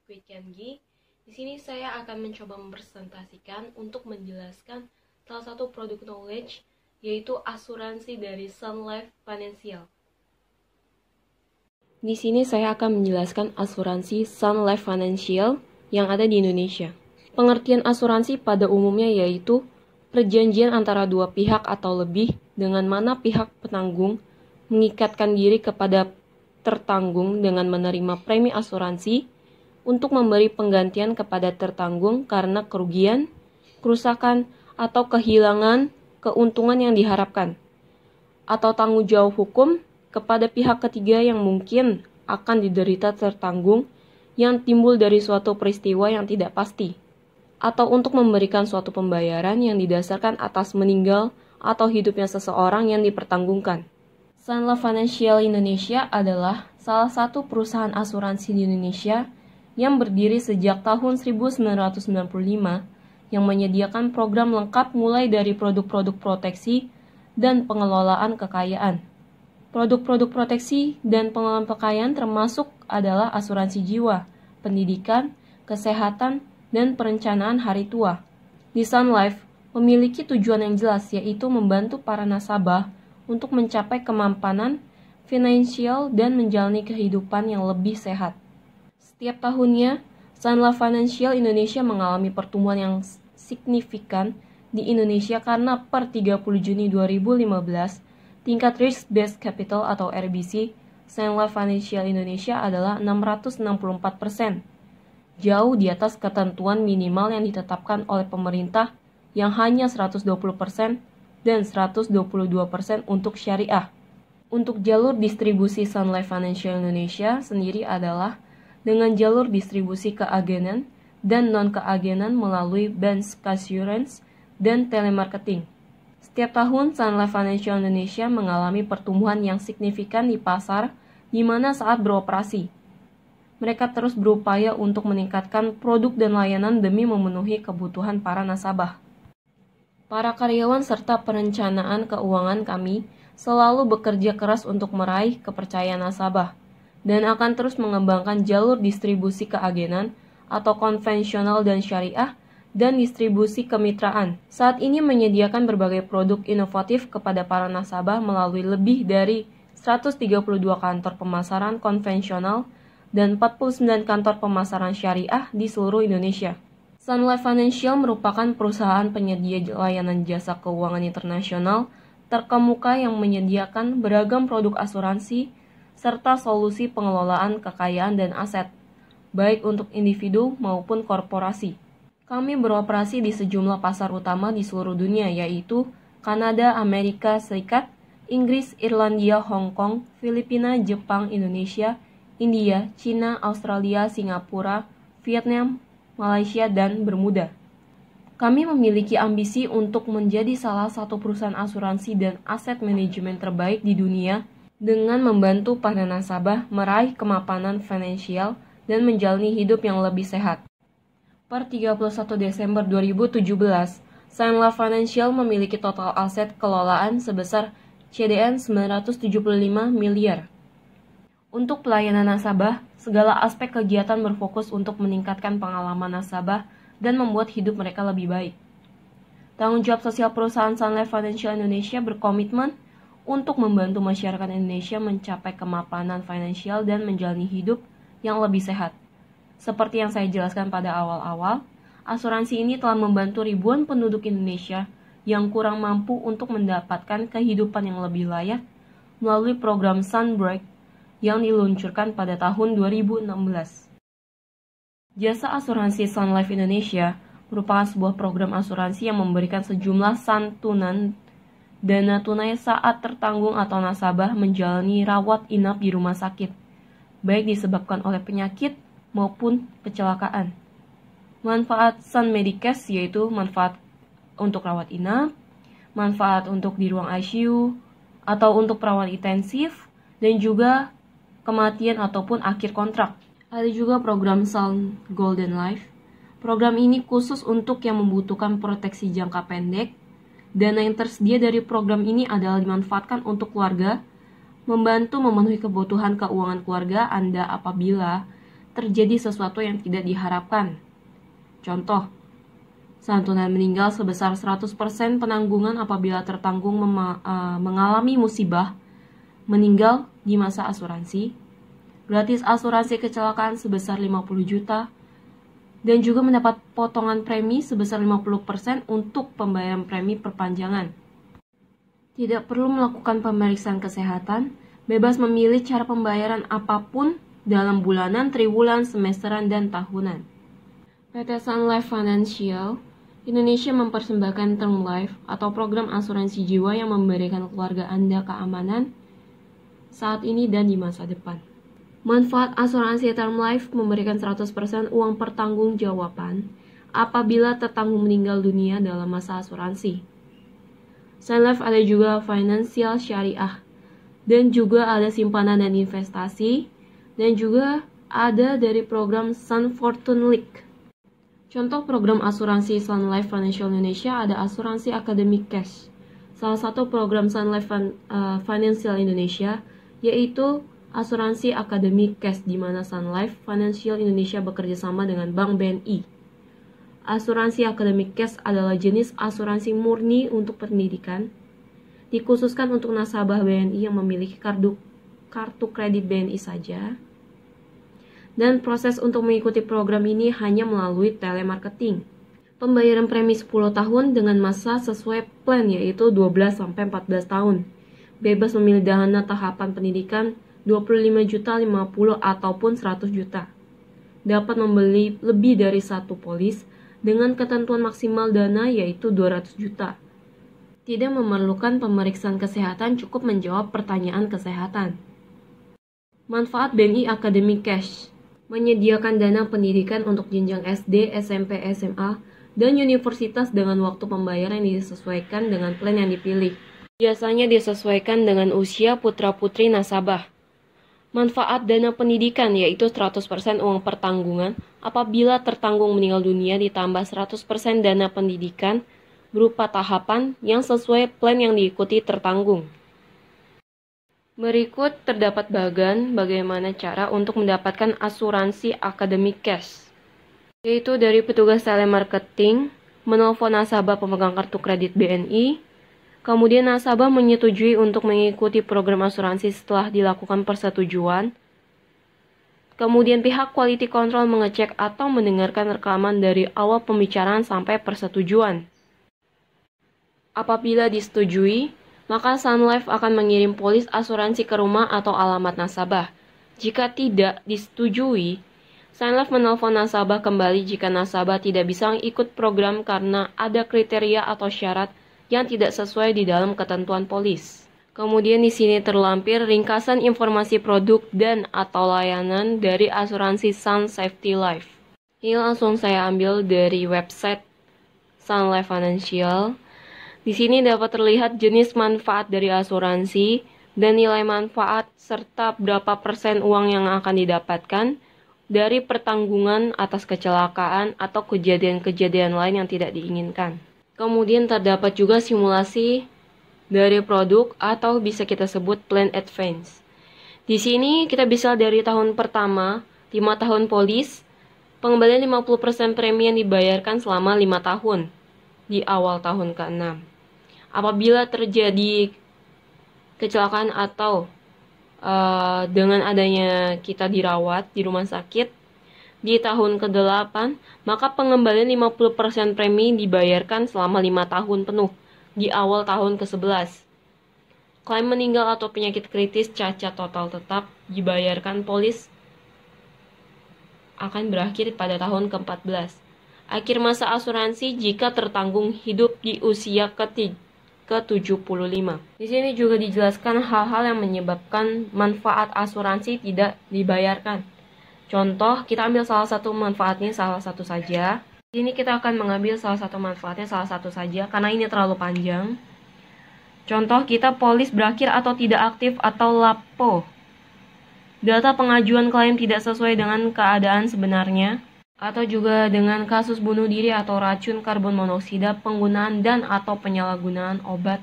Kwi Kian-gi. Di sini saya akan mencoba mempresentasikan untuk menjelaskan salah satu produk knowledge, yaitu asuransi dari Sun Life Financial. Di sini saya akan menjelaskan asuransi Sun Life Financial yang ada di Indonesia. Pengertian asuransi pada umumnya yaitu perjanjian antara dua pihak atau lebih dengan mana pihak penanggung mengikatkan diri kepada tertanggung dengan menerima premi asuransi untuk memberi penggantian kepada tertanggung karena kerugian, kerusakan, atau kehilangan keuntungan yang diharapkan, atau tanggung jawab hukum kepada pihak ketiga yang mungkin akan diderita tertanggung yang timbul dari suatu peristiwa yang tidak pasti, atau untuk memberikan suatu pembayaran yang didasarkan atas meninggal atau hidupnya seseorang yang dipertanggungkan. Sun Life Financial Indonesia adalah salah satu perusahaan asuransi di Indonesia yang berdiri sejak tahun 1995 yang menyediakan program lengkap mulai dari produk-produk proteksi dan pengelolaan kekayaan. Produk-produk proteksi dan pengelolaan kekayaan termasuk adalah asuransi jiwa, pendidikan, kesehatan, dan perencanaan hari tua. Di Sun Life memiliki tujuan yang jelas, yaitu membantu para nasabah untuk mencapai kemampanan finansial dan menjalani kehidupan yang lebih sehat. Setiap tahunnya, Sun Life Financial Indonesia mengalami pertumbuhan yang signifikan di Indonesia karena per 30 Juni 2015, tingkat Risk-Based Capital atau RBC Sun Life Financial Indonesia adalah 664%, jauh di atas ketentuan minimal yang ditetapkan oleh pemerintah yang hanya 120% dan 122% untuk syariah. Untuk jalur distribusi Sun Life Financial Indonesia sendiri adalah dengan jalur distribusi keagenan dan non-keagenan melalui bancassurance dan telemarketing. Setiap tahun, Sun Life Financial Indonesia mengalami pertumbuhan yang signifikan di pasar di mana saat beroperasi. Mereka terus berupaya untuk meningkatkan produk dan layanan demi memenuhi kebutuhan para nasabah. Para karyawan serta perencanaan keuangan kami selalu bekerja keras untuk meraih kepercayaan nasabah dan akan terus mengembangkan jalur distribusi keagenan atau konvensional dan syariah dan distribusi kemitraan. Saat ini menyediakan berbagai produk inovatif kepada para nasabah melalui lebih dari 132 kantor pemasaran konvensional dan 49 kantor pemasaran syariah di seluruh Indonesia. Sun Life Financial merupakan perusahaan penyedia layanan jasa keuangan internasional terkemuka yang menyediakan beragam produk asuransi serta solusi pengelolaan kekayaan dan aset, baik untuk individu maupun korporasi. Kami beroperasi di sejumlah pasar utama di seluruh dunia, yaitu Kanada, Amerika Serikat, Inggris, Irlandia, Hong Kong, Filipina, Jepang, Indonesia, India, Cina, Australia, Singapura, Vietnam, Malaysia, dan Bermuda. Kami memiliki ambisi untuk menjadi salah satu perusahaan asuransi dan aset manajemen terbaik di dunia dengan membantu para nasabah meraih kemapanan finansial dan menjalani hidup yang lebih sehat. Per 31 Desember 2017, Sun Life Financial memiliki total aset kelolaan sebesar CDN 975 miliar. Untuk pelayanan nasabah, segala aspek kegiatan berfokus untuk meningkatkan pengalaman nasabah dan membuat hidup mereka lebih baik. Tanggung jawab sosial perusahaan Sun Life Financial Indonesia berkomitmen untuk membantu masyarakat Indonesia mencapai kemapanan finansial dan menjalani hidup yang lebih sehat. Seperti yang saya jelaskan pada awal-awal, asuransi ini telah membantu ribuan penduduk Indonesia yang kurang mampu untuk mendapatkan kehidupan yang lebih layak melalui program Sunbreak yang diluncurkan pada tahun 2016. Jasa asuransi Sun Life Indonesia merupakan sebuah program asuransi yang memberikan sejumlah santunan dana tunai saat tertanggung atau nasabah menjalani rawat inap di rumah sakit, baik disebabkan oleh penyakit maupun kecelakaan. Manfaat Sun Medicare yaitu manfaat untuk rawat inap, manfaat untuk di ruang ICU, atau untuk perawatan intensif, dan juga kematian ataupun akhir kontrak. Ada juga program Sun Golden Life. Program ini khusus untuk yang membutuhkan proteksi jangka pendek. Dana yang tersedia dari program ini adalah dimanfaatkan untuk keluarga, membantu memenuhi kebutuhan keuangan keluarga Anda apabila terjadi sesuatu yang tidak diharapkan. Contoh, santunan meninggal sebesar 100% penanggungan apabila tertanggung mengalami musibah meninggal di masa asuransi, gratis asuransi kecelakaan sebesar 50 juta, dan juga mendapat potongan premi sebesar 50% untuk pembayaran premi perpanjangan. Tidak perlu melakukan pemeriksaan kesehatan, bebas memilih cara pembayaran apapun dalam bulanan, triwulan, semesteran, dan tahunan. PT Sun Life Financial Indonesia mempersembahkan term life atau program asuransi jiwa yang memberikan keluarga Anda keamanan saat ini dan di masa depan. Manfaat asuransi term life memberikan 100% uang pertanggungjawaban apabila tertanggung meninggal dunia dalam masa asuransi. Sun Life ada juga finansial syariah, dan juga ada simpanan dan investasi, dan juga ada dari program Sun Fortune League. Contoh program asuransi Sun Life Financial Indonesia ada asuransi Academic Cash. Salah satu program Sun Life Financial Indonesia yaitu asuransi Academic Cash, di mana Sun Life Financial Indonesia bekerja sama dengan Bank BNI. Asuransi Academic Cash adalah jenis asuransi murni untuk pendidikan, dikhususkan untuk nasabah BNI yang memiliki kartu kredit BNI saja. Dan proses untuk mengikuti program ini hanya melalui telemarketing. Pembayaran premi 10 tahun dengan masa sesuai plan yaitu 12-14 tahun. Bebas memilih dana tahapan pendidikan 25 juta, 50 ataupun 100 juta. Dapat membeli lebih dari satu polis dengan ketentuan maksimal dana yaitu 200 juta. Tidak memerlukan pemeriksaan kesehatan, cukup menjawab pertanyaan kesehatan. Manfaat BNI Academic Cash menyediakan dana pendidikan untuk jenjang SD, SMP, SMA, dan universitas dengan waktu pembayaran yang disesuaikan dengan plan yang dipilih. Biasanya disesuaikan dengan usia putra-putri nasabah. Manfaat dana pendidikan yaitu 100% uang pertanggungan apabila tertanggung meninggal dunia ditambah 100% dana pendidikan berupa tahapan yang sesuai plan yang diikuti tertanggung. Berikut terdapat bagan bagaimana cara untuk mendapatkan asuransi Academic Cash, yaitu dari petugas telemarketing, menelpon nasabah pemegang kartu kredit BNI, kemudian nasabah menyetujui untuk mengikuti program asuransi setelah dilakukan persetujuan. Kemudian pihak quality control mengecek atau mendengarkan rekaman dari awal pembicaraan sampai persetujuan. Apabila disetujui, maka Sun Life akan mengirim polis asuransi ke rumah atau alamat nasabah. Jika tidak disetujui, Sun Life menelpon nasabah kembali jika nasabah tidak bisa ikut program karena ada kriteria atau syarat yang tidak sesuai di dalam ketentuan polis. Kemudian di sini terlampir ringkasan informasi produk dan atau layanan dari asuransi Sun Safety Life. Ini langsung saya ambil dari website Sun Life Financial. Di sini dapat terlihat jenis manfaat dari asuransi dan nilai manfaat serta berapa persen uang yang akan didapatkan dari pertanggungan atas kecelakaan atau kejadian-kejadian lain yang tidak diinginkan. Kemudian terdapat juga simulasi dari produk atau bisa kita sebut plan advance. Di sini kita bisa dari tahun pertama, 5 tahun polis, pengembalian 50% premi yang dibayarkan selama 5 tahun di awal tahun ke-6. Apabila terjadi kecelakaan atau dengan adanya kita dirawat di rumah sakit, di tahun ke-8, maka pengembalian 50% premi dibayarkan selama 5 tahun penuh di awal tahun ke-11. Klaim meninggal atau penyakit kritis cacat total tetap dibayarkan polis akan berakhir pada tahun ke-14. Akhir masa asuransi jika tertanggung hidup di usia ke-75. Di sini juga dijelaskan hal-hal yang menyebabkan manfaat asuransi tidak dibayarkan. Contoh, kita ambil salah satu manfaatnya salah satu saja. Di sini kita akan mengambil salah satu manfaatnya salah satu saja karena ini terlalu panjang. Contoh, kita polis berakhir atau tidak aktif atau LAPO. Data pengajuan klaim tidak sesuai dengan keadaan sebenarnya, atau juga dengan kasus bunuh diri atau racun karbon monoksida, penggunaan dan atau penyalahgunaan obat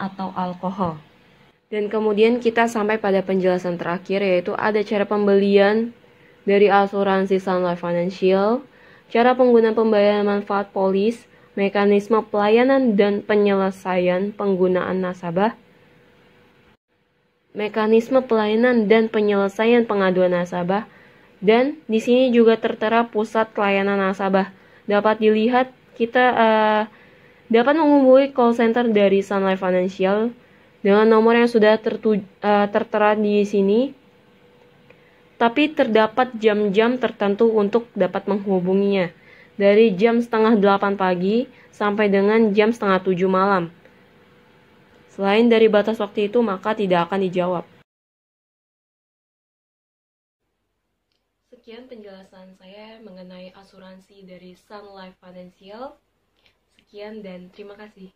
atau alkohol. Dan kemudian kita sampai pada penjelasan terakhir, yaitu ada cara pembelian dari asuransi Sun Life Financial, cara penggunaan pembayaran manfaat polis, mekanisme pelayanan dan penyelesaian penggunaan nasabah, mekanisme pelayanan dan penyelesaian pengaduan nasabah, dan di sini juga tertera pusat layanan nasabah. Dapat dilihat kita dapat menghubungi call center dari Sun Life Financial dengan nomor yang sudah tertera di sini. Tapi terdapat jam-jam tertentu untuk dapat menghubunginya, dari jam setengah 8 pagi sampai dengan jam setengah 7 malam. Selain dari batas waktu itu, maka tidak akan dijawab. Sekian penjelasan saya mengenai asuransi dari Sun Life Financial. Sekian dan terima kasih.